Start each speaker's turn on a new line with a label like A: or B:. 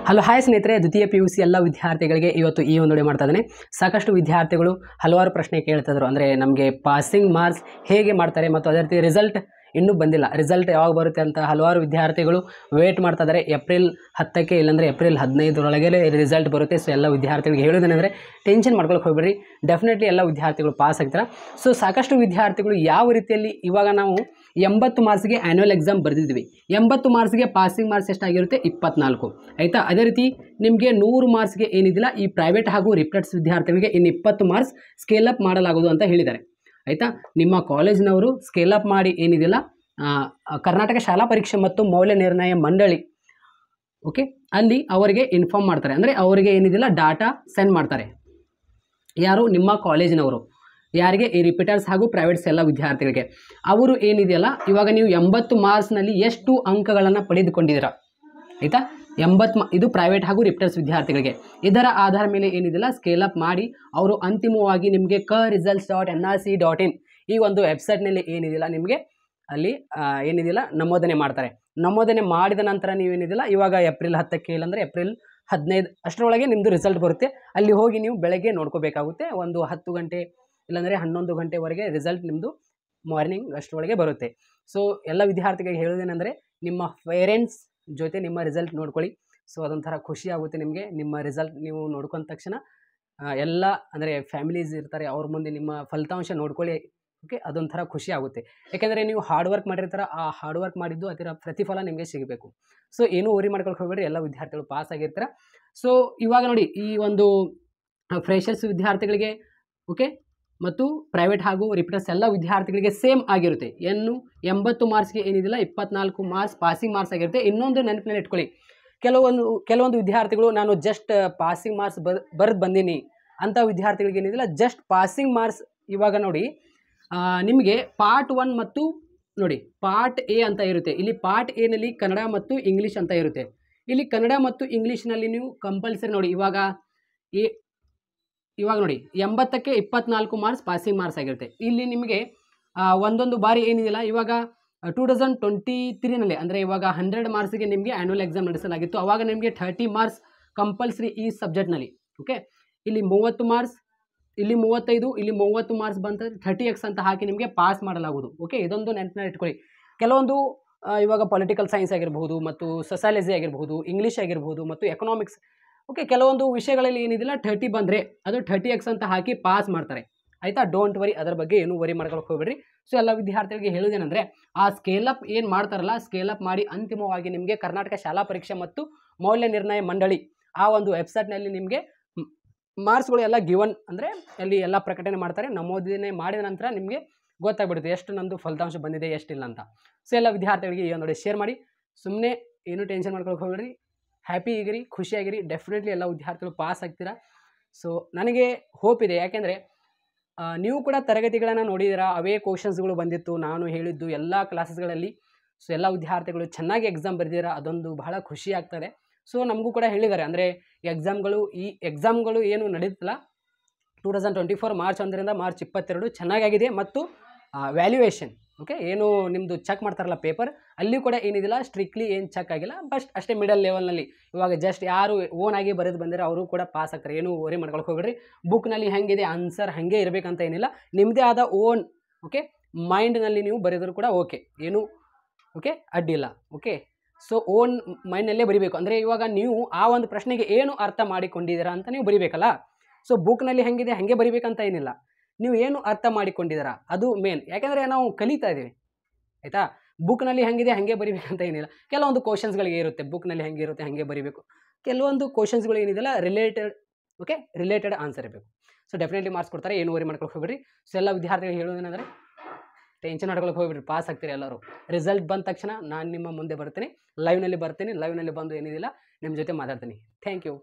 A: Hello hi ಸ್ನೇಹಿತರೆ, ದ್ವಿತೀಯ PUC ಎಲ್ಲ ವಿದ್ಯಾರ್ಥಿಗಳಿಗೆ ಇವತ್ತು ಈ ಒಂದು ವಿಡಿಯೋ ಮಾಡ್ತಾ ಇದ್ದೇನೆ. ಸಾಕಷ್ಟು ವಿದ್ಯಾರ್ಥಿಗಳು ಹಲವಾರು ಪ್ರಶ್ನೆ ಕೇಳ್ತಿದ್ರು. ಅಂದರೆ ನಮಗೆ ಪಾಸಿಂಗ್ ಮಾರ್ಕ್ಸ್ ಹೇಗೆ ಮಾಡ್ತಾರೆ ಮತ್ತು ಅದೇ ರೀತಿ ರಿಸಲ್ಟ್ ಇನ್ನೂ ಬಂದಿಲ್ಲ, ರಿಸಲ್ಟ್ ಯಾವಾಗ ಬರುತ್ತೆ ಅಂತ ಹಲವಾರು ವಿದ್ಯಾರ್ಥಿಗಳು ವೇಟ್ ಮಾಡ್ತಾ ಇದ್ದಾರೆ. ಏಪ್ರಿಲ್ 10ಕ್ಕೆ ಇಲ್ಲಾಂದರೆ ಏಪ್ರಿಲ್ 15ರೊಳಗೆ ರಿಸಲ್ಟ್ ಬರುತ್ತೆ. ಸೊ ಎಲ್ಲ ವಿದ್ಯಾರ್ಥಿಗಳಿಗೆ ಹೇಳೋದೇನೆಂದರೆ ಟೆನ್ಷನ್ ಮಾಡ್ಕೊಳ್ಳೋಕೆ ಹೋಗ್ಬೇಡ್ರಿ, ಡೆಫಿನೆಟ್ಲಿ ಎಲ್ಲ ವಿದ್ಯಾರ್ಥಿಗಳು ಪಾಸ್ ಆಗ್ತಾರೆ. ಸೊ ಸಾಕಷ್ಟು ವಿದ್ಯಾರ್ಥಿಗಳು ಯಾವ ರೀತಿಯಲ್ಲಿ ಇವಾಗ ನಾವು 80 ಮಾರ್ಕ್ಸ್ಗೆ ಆ್ಯನ್ಯುವಲ್ ಎಕ್ಸಾಮ್ ಬರೆದಿದ್ವಿ, 80 ಮಾರ್ಕ್ಸ್ಗೆ ಪಾಸಿಂಗ್ ಮಾರ್ಕ್ಸ್ ಎಷ್ಟಾಗಿರುತ್ತೆ 24 ಆಯಿತಾ. ಅದೇ ರೀತಿ ನಿಮಗೆ 100 ಮಾರ್ಕ್ಸ್ಗೆ ಏನಿದಿಲ್ಲ ಈ ಪ್ರೈವೇಟ್ ಹಾಗೂ ರಿಪ್ರೆಟ್ಸ್ ವಿದ್ಯಾರ್ಥಿಗಳಿಗೆ ಇನ್ನು 20 ಮಾರ್ಕ್ಸ್ ಸ್ಕೇಲ್ ಅಪ್ ಮಾಡಲಾಗೋದು ಅಂತ ಹೇಳಿದ್ದಾರೆ ಆಯಿತಾ. ನಿಮ್ಮ ಕಾಲೇಜಿನವರು ಸ್ಕೇಲ್ ಅಪ್ ಮಾಡಿ ಏನಿದಿಲ್ಲ ಕರ್ನಾಟಕ ಶಾಲಾ ಪರೀಕ್ಷೆ ಮತ್ತು ಮೌಲ್ಯ ನಿರ್ಣಯ ಮಂಡಳಿ ಓಕೆ ಅಲ್ಲಿ ಅವರಿಗೆ ಇನ್ಫಾರ್ಮ್ ಮಾಡ್ತಾರೆ. ಅಂದರೆ ಅವರಿಗೆ ಏನಿದಿಲ್ಲ ಡಾಟಾ ಸೆಂಡ್ ಮಾಡ್ತಾರೆ. ಯಾರು? ನಿಮ್ಮ ಕಾಲೇಜಿನವರು. ಯಾರಿಗೆ? ಈ ರಿಪೀಟರ್ಸ್ ಹಾಗೂ ಪ್ರೈವೇಟ್ಸ್ ಎಲ್ಲ ವಿದ್ಯಾರ್ಥಿಗಳಿಗೆ. ಅವರು ಏನಿದೆಯಲ್ಲ ಇವಾಗ ನೀವು 80 ಮಾರ್ಕ್ಸ್ನಲ್ಲಿ ಎಷ್ಟು ಅಂಕಗಳನ್ನು ಪಡೆದುಕೊಂಡಿದ್ದೀರಾ ಆಯಿತಾ. 80 ಇದು ಪ್ರೈವೇಟ್ ಹಾಗೂ ರಿಪೀಟರ್ಸ್ ವಿದ್ಯಾರ್ಥಿಗಳಿಗೆ. ಇದರ ಆಧಾರ ಮೇಲೆ ಏನಿದೆಯಲ್ಲ ಸ್ಕೇಲ್ ಅಪ್ ಮಾಡಿ ಅವರು ಅಂತಿಮವಾಗಿ ನಿಮಗೆ KResults.nrc.in ಈ ಒಂದು ವೆಬ್ಸೈಟ್ನಲ್ಲಿ ಏನಿದೆಯಲ್ಲ ನಿಮಗೆ ಅಲ್ಲಿ ಏನಿದೆಯಲ್ಲ ನಮೂದನೆ ಮಾಡ್ತಾರೆ. ನಮೂದನೆ ಮಾಡಿದ ನಂತರ ನೀವೇನಿದೆಯಲ್ಲ ಇವಾಗ ಏಪ್ರಿಲ್ 10ಕ್ಕೆ ಇಲ್ಲಾಂದರೆ ಏಪ್ರಿಲ್ 15 ಅಷ್ಟರೊಳಗೆ ನಿಮ್ಮದು ರಿಸಲ್ಟ್ ಬರುತ್ತೆ. ಅಲ್ಲಿ ಹೋಗಿ ನೀವು ಬೆಳಗ್ಗೆ ನೋಡ್ಕೋಬೇಕಾಗುತ್ತೆ. ಒಂದು 10 ಗಂಟೆ ಇಲ್ಲಾಂದರೆ 11 ಗಂಟೆವರೆಗೆ ರಿಸಲ್ಟ್ ನಿಮ್ಮದು ಮಾರ್ನಿಂಗ್ ಅಷ್ಟರೊಳಗೆ ಬರುತ್ತೆ. ಸೊ ಎಲ್ಲ ವಿದ್ಯಾರ್ಥಿಗಳಿಗೆ ಹೇಳೋದೇನೆಂದರೆ ನಿಮ್ಮ ಪೇರೆಂಟ್ಸ್ ಜೊತೆ ನಿಮ್ಮ ರಿಸಲ್ಟ್ ನೋಡ್ಕೊಳ್ಳಿ. ಸೊ ಅದೊಂಥರ ಖುಷಿ ಆಗುತ್ತೆ ನಿಮಗೆ. ನಿಮ್ಮ ರಿಸಲ್ಟ್ ನೀವು ನೋಡ್ಕೊಂಡ ತಕ್ಷಣ ಎಲ್ಲ ಅಂದರೆ ಫ್ಯಾಮಿಲೀಸ್ ಇರ್ತಾರೆ, ಅವ್ರ ಮುಂದೆ ನಿಮ್ಮ ಫಲಿತಾಂಶ ನೋಡ್ಕೊಳ್ಳಿ ಓಕೆ. ಅದೊಂಥರ ಖುಷಿ ಆಗುತ್ತೆ. ಯಾಕೆಂದರೆ ನೀವು ಹಾರ್ಡ್ ವರ್ಕ್ ಮಾಡಿರ್ತಾರೆ, ಆ ಹಾರ್ಡ್ ವರ್ಕ್ ಮಾಡಿದ್ದು ಅದರ ಪ್ರತಿಫಲ ನಿಮಗೆ ಸಿಗಬೇಕು. ಸೊ ಏನೂ ವರಿ ಮಾಡ್ಕೊಳಕ್ಕೆ ಹೋಗಬೇಡಿ, ಎಲ್ಲ ವಿದ್ಯಾರ್ಥಿಗಳು ಪಾಸ್ ಆಗಿರ್ತಾರೆ. ಸೊ ಇವಾಗ ನೋಡಿ ಈ ಒಂದು ಫ್ರೆಷರ್ಸ್ ವಿದ್ಯಾರ್ಥಿಗಳಿಗೆ ಓಕೆ ಮತ್ತು ಪ್ರೈವೇಟ್ ಹಾಗೂ ರಿಪೀಟರ್ಸ್ ಎಲ್ಲ ವಿದ್ಯಾರ್ಥಿಗಳಿಗೆ ಸೇಮ್ ಆಗಿರುತ್ತೆ. 80 ಮಾರ್ಕ್ಸ್ಗೆ ಏನಿದಿಲ್ಲ 24 ಮಾರ್ಕ್ಸ್ ಪಾಸಿಂಗ್ ಮಾರ್ಕ್ಸ್ ಆಗಿರುತ್ತೆ. ಇನ್ನೊಂದು ನೆನಪಿನಲ್ಲಿ ಇಟ್ಕೊಳ್ಳಿ, ಕೆಲವೊಂದು ವಿದ್ಯಾರ್ಥಿಗಳು ನಾನು ಜಸ್ಟ್ ಪಾಸಿಂಗ್ ಮಾರ್ಕ್ಸ್ ಬರೆದು ಬಂದೀನಿ ಅಂಥ ವಿದ್ಯಾರ್ಥಿಗಳಿಗೆ ಏನಿದಿಲ್ಲ ಜಸ್ಟ್ ಪಾಸಿಂಗ್ ಮಾರ್ಕ್ಸ್. ಇವಾಗ ನೋಡಿ ನಿಮಗೆ ಪಾರ್ಟ್ 1 ಮತ್ತು ನೋಡಿ ಪಾರ್ಟ್ ಎ ಅಂತ ಇರುತ್ತೆ. ಇಲ್ಲಿ ಪಾರ್ಟ್ ಎನಲ್ಲಿ ಕನ್ನಡ ಮತ್ತು ಇಂಗ್ಲೀಷ್ ಅಂತ ಇರುತ್ತೆ. ಇಲ್ಲಿ ಕನ್ನಡ ಮತ್ತು ಇಂಗ್ಲೀಷ್ನಲ್ಲಿ ನೀವು ಕಂಪಲ್ಸರಿ ನೋಡಿ ಇವಾಗ ನೋಡಿ 80ಕ್ಕೆ 24 ಮಾರ್ಕ್ಸ್ ಪಾಸಿಂಗ್ ಮಾರ್ಕ್ಸ್ ಆಗಿರುತ್ತೆ. ಇಲ್ಲಿ ನಿಮಗೆ ಒಂದೊಂದು ಬಾರಿ ಏನಿದಿಲ್ಲ ಇವಾಗ 2023ನಲ್ಲಿ ಅಂದರೆ ಇವಾಗ 100 ಮಾರ್ಕ್ಸ್ಗೆ ನಿಮಗೆ ಆ್ಯನ್ಯುವಲ್ ಎಕ್ಸಾಮ್ ನಡೆಸಲಾಗಿತ್ತು. ಆವಾಗ ನಿಮಗೆ 30 ಮಾರ್ಕ್ಸ್ ಕಂಪಲ್ಸರಿ ಈ ಸಬ್ಜೆಕ್ಟ್ನಲ್ಲಿ ಓಕೆ. ಇಲ್ಲಿ 30 ಮಾರ್ಕ್ಸ್, ಇಲ್ಲಿ 35, ಇಲ್ಲಿ 30 ಮಾರ್ಕ್ಸ್ ಬಂತ 30x ಅಂತ ಹಾಕಿ ನಿಮಗೆ ಪಾಸ್ ಮಾಡಲಾಗುವುದು ಓಕೆ. ಇದೊಂದು ನೆನಪಿನಲ್ಲಿ ಇಟ್ಕೊಳ್ಳಿ. ಕೆಲವೊಂದು ಇವಾಗ ಪೊಲಿಟಿಕಲ್ ಸೈನ್ಸ್ ಆಗಿರಬಹುದು ಮತ್ತು ಸೊಸಾಲಜಿ ಆಗಿರಬಹುದು, ಇಂಗ್ಲೀಷ್ ಆಗಿರಬಹುದು ಮತ್ತು ಎಕನಾಮಿಕ್ಸ್ ಓಕೆ. ಕೆಲವೊಂದು ವಿಷಯಗಳಲ್ಲಿ ಏನಿದಿಲ್ಲ 30 ಬಂದರೆ ಅದು 30x ಅಂತ ಹಾಕಿ ಪಾಸ್ ಮಾಡ್ತಾರೆ ಆಯಿತಾ. ಡೋಂಟ್ ವರಿ, ಅದರ ಬಗ್ಗೆ ಏನೂ ವರಿ ಮಾಡ್ಕೊಳಕ್ಕೆ ಹೋಗ್ಬೇಡ್ರಿ. ಸೊ ಎಲ್ಲ ವಿದ್ಯಾರ್ಥಿಗಳಿಗೆ ಹೇಳೋದೇನೆಂದರೆ ಆ ಸ್ಕೇಲ್ ಅಪ್ ಏನು ಮಾಡ್ತಾರಲ್ಲ ಸ್ಕೇಲ್ ಅಪ್ ಮಾಡಿ ಅಂತಿಮವಾಗಿ ನಿಮಗೆ ಕರ್ನಾಟಕ ಶಾಲಾ ಪರೀಕ್ಷೆ ಮತ್ತು ಮೌಲ್ಯ ನಿರ್ಣಯ ಮಂಡಳಿ ಆ ಒಂದು ವೆಬ್ಸೈಟ್ನಲ್ಲಿ ನಿಮಗೆ ಮಾರ್ಕ್ಸ್ಗಳು ಎಲ್ಲ ಗಿವನ್ ಅಂದರೆ ಅಲ್ಲಿ ಎಲ್ಲ ಪ್ರಕಟಣೆ ಮಾಡ್ತಾರೆ. ನಮೂದನೆ ಮಾಡಿದ ನಂತರ ನಿಮಗೆ ಗೊತ್ತಾಗ್ಬಿಡುತ್ತೆ ಎಷ್ಟು ನಂದು ಫಲಿತಾಂಶ ಬಂದಿದೆ ಎಷ್ಟಿಲ್ಲ ಅಂತ. ಸೊ ಎಲ್ಲ ವಿದ್ಯಾರ್ಥಿಗಳಿಗೆ ಈ ಒಂದು ಶೇರ್ ಮಾಡಿ. ಸುಮ್ಮನೆ ಏನೂ ಟೆನ್ಷನ್ ಮಾಡ್ಕೊಳಕ್ಕೆ ಹೋಗ್ಬೇಡ್ರಿ, ಹ್ಯಾಪಿ ಆಗಿರಿ, ಖುಷಿಯಾಗಿರಿ. ಡೆಫಿನೆಟ್ಲಿ ಎಲ್ಲ ವಿದ್ಯಾರ್ಥಿಗಳು ಪಾಸ್ ಆಗ್ತೀರಾ. ಸೊ ನನಗೆ ಹೋಪ್ ಇದೆ, ಯಾಕೆಂದರೆ ನೀವು ಕೂಡ ತರಗತಿಗಳನ್ನು ನೋಡಿದ್ದೀರಾ, ಅವೇ ಕ್ವಶನ್ಸ್ಗಳು ಬಂದಿತ್ತು ನಾನು ಹೇಳಿದ್ದು ಎಲ್ಲ ಕ್ಲಾಸಸ್ಗಳಲ್ಲಿ. ಸೊ ಎಲ್ಲ ವಿದ್ಯಾರ್ಥಿಗಳು ಚೆನ್ನಾಗಿ ಎಕ್ಸಾಮ್ ಬರೆದಿದ್ದೀರಾ, ಅದೊಂದು ಬಹಳ ಖುಷಿ ಆಗ್ತದೆ. ಸೊ ನಮಗೂ ಕೂಡ ಹೇಳಿದ್ದಾರೆ ಅಂದರೆ ಈ ಎಕ್ಸಾಮ್ಗಳು ಏನು ನಡೀತಲ್ಲ 2024 ಮಾರ್ಚ್ 1ರಿಂದ ಮಾರ್ಚ್ 22 ಚೆನ್ನಾಗಾಗಿದೆ. ಮತ್ತು ವ್ಯಾಲ್ಯೂಯೇಷನ್ ಓಕೆ ಏನು ನಿಮ್ಮದು ಚೆಕ್ ಮಾಡ್ತಾರಲ್ಲ ಪೇಪರ್, ಅಲ್ಲಿ ಕೂಡ ಏನಿದಿಲ್ಲ ಸ್ಟ್ರಿಕ್ಟ್ಲಿ ಏನು ಚೆಕ್ ಆಗಿಲ್ಲ, ಬಟ್ ಅಷ್ಟೇ ಮಿಡಲ್ ಲೆವೆಲ್ನಲ್ಲಿ. ಇವಾಗ ಜಸ್ಟ್ ಯಾರು ಓನ್ ಆಗಿ ಬರೆದು ಬಂದರೆ ಅವರು ಕೂಡ ಪಾಸ್ ಆಗ್ತಾರೆ, ಏನೂ ವರಿ ಮಾಡ್ಕೊಳಕ್ಕೆ ಹೋಗ್ಬೇಡ್ರಿ. ಬುಕ್ನಲ್ಲಿ ಹೆಂಗಿದೆ ಆನ್ಸರ್ ಹಾಗೆ ಇರಬೇಕಂತ ಏನಿಲ್ಲ, ನಿಮ್ಮದೇ ಆದ ಓನ್ ಓಕೆ ಮೈಂಡ್ನಲ್ಲಿ ನೀವು ಬರೆದರೂ ಕೂಡ ಓಕೆ, ಏನು ಓಕೆ ಅಡ್ಡಿಲ್ಲ ಓಕೆ. ಸೊ ಓನ್ ಮೈಂಡ್ನಲ್ಲೇ ಬರಿಬೇಕು. ಅಂದರೆ ಇವಾಗ ನೀವು ಆ ಒಂದು ಪ್ರಶ್ನೆಗೆ ಏನು ಅರ್ಥ ಮಾಡಿಕೊಂಡಿದ್ದೀರಾ ಅಂತ ನೀವು ಬರಿಬೇಕಲ್ಲ. ಸೊ ಬುಕ್ನಲ್ಲಿ ಹೆಂಗಿದೆ ಹಾಗೆ ಬರಿಬೇಕಂತ ಏನಿಲ್ಲ, ನೀವು ಏನು ಅರ್ಥ ಮಾಡಿಕೊಂಡಿದ್ದೀರಾ ಅದು ಮೇನ್. ಯಾಕೆಂದರೆ ನಾವು ಕಲಿತಾ ಇದ್ದೀವಿ ಆಯಿತಾ. ಬುಕ್ನಲ್ಲಿ ಹೆಂಗಿದೆ ಹಾಗೆ ಬರಿಬೇಕಂತ ಏನಿಲ್ಲ. ಕೆಲವೊಂದು ಕ್ವಶನ್ಸ್ಗಳಿಗೆ ಇರುತ್ತೆ ಬುಕ್ನಲ್ಲಿ ಹೆಂಗೆ ಇರುತ್ತೆ ಹಾಗೆ ಬರಿಬೇಕು. ಕೆಲವೊಂದು ಕ್ವಶನ್ಸ್ಗಳು ಏನಿದೆಲ್ಲ ರಿಲೇಟೆಡ್ ಆನ್ಸರ್ ಇರಬೇಕು. ಸೊ ಡೆಫಿನೆಟ್ಲಿ ಮಾರ್ಕ್ಸ್ ಕೊಡ್ತಾರೆ, ಏನು ವರಿ ಮಾಡ್ಕೊಳಕ್ಕೆ ಹೋಗ್ಬೇಡ್ರಿ. ಸೊ ಎಲ್ಲ ವಿದ್ಯಾರ್ಥಿಗಳು ಹೇಳೋದೇನೆಂದರೆ ಟೆನ್ಷನ್ ಮಾಡ್ಕೊಳಕ್ಕೆ ಹೋಗ್ಬಿಡ್ರಿ, ಪಾಸ್ ಆಗ್ತೀರಿ ಎಲ್ಲರೂ. ರಿಸಲ್ಟ್ ಬಂದ ತಕ್ಷಣ ನಾನು ನಿಮ್ಮ ಮುಂದೆ ಬರ್ತೀನಿ, ಲೈವ್ನಲ್ಲಿ ಬರ್ತೀನಿ. ಲೈವ್ನಲ್ಲಿ ಬಂದು ಏನಿದಿಲ್ಲ ನಿಮ್ಮ ಜೊತೆ ಮಾತಾಡ್ತೀನಿ. Thank you.